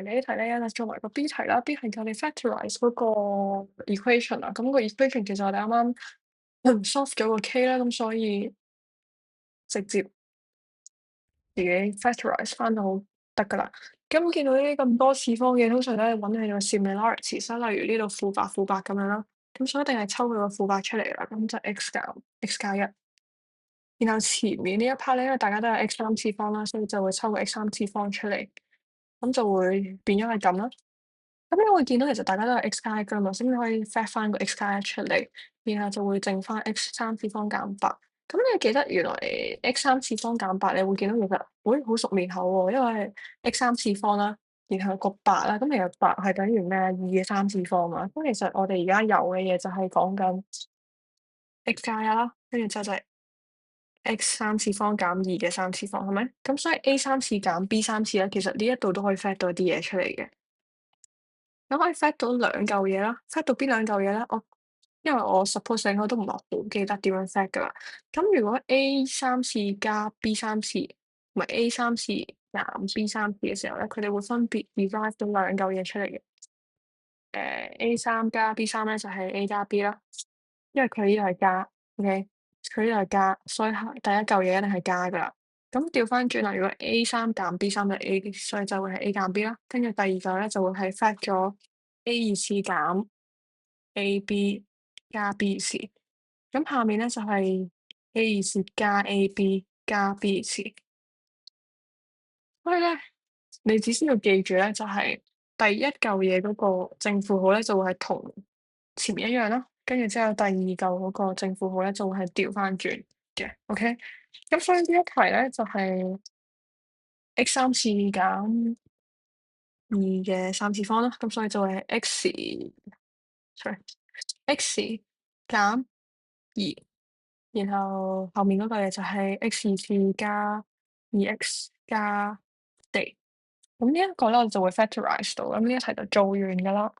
呢題咧，做埋個 B 題啦，B 題教你 factorize 嗰個 equation 啊，咁個 equation 其實我哋啱啱solve 咗個 k 啦，咁所以直接自己 factorize 翻就好得噶啦。咁見到呢啲咁多次方嘅，通常都係揾佢個 similarities 啦，例如呢度負八咁樣啦，咁所以一定係抽佢個負八出嚟啦，咁就 x 加一。然後前面呢一 part 咧，因為大家都係 x 三次方啦，所以就會抽個 x 三次方出嚟，咁就會變咗係咁啦。咁你會見到其實大家都係 x 加一㗎嘛，所以你可以 fact 翻個 x 加一出嚟，然後就會剩翻 x 三次方減八。咁你記得原來 x 三次方減八，你會見到其實，會好熟面口喎，因為係 x 三次方啦，然後個八啦，咁其實八係等於咩啊？二嘅三次方嘛。咁其實我哋而家有嘅嘢就係講緊 x 加一啦，跟住之後就係 x 三次方減二嘅三次方，係咪？咁所以 a 三次減 b 三次咧，其實呢一度都可以 fact 到啲嘢出嚟嘅。咁可以 fact 到兩嚿嘢啦，fact 到邊兩嚿嘢咧？因為我 suppose 應該都唔係好記得點樣 fact 噶啦。咁如果 A 三次加 B 三次，唔係 A 三次減 B 三次嘅時候咧，佢哋會分別 derive 到兩嚿嘢出嚟嘅。A 三加 B 三咧就係 A 加 B 啦，因為佢呢度係加，OK，佢呢度係加，所以第一嚿嘢一定係加噶啦。咁調翻轉啦，如果 A 三減 B 三就係 A，所以就會係 A 減 B 啦。跟住第二嚿咧就會係 fact 咗 A 二次減 AB 加 B 二次。咁下面咧就係 A 二次加 AB 加 B 二次。所以咧，你只需要記住咧，就係第一嚿嘢嗰個正負號咧就會係同前面一樣啦，跟住之後第二嚿嗰個正負號咧就會係調翻轉嘅，OK？咁所以呢一題咧就係 x 三次減二嘅三次方啦，咁所以就係 x 減二。然後後面嗰個嘢就係 x 二次加二 x 加地，咁呢一個咧我就會 factorize 到，咁呢一題就做完噶啦。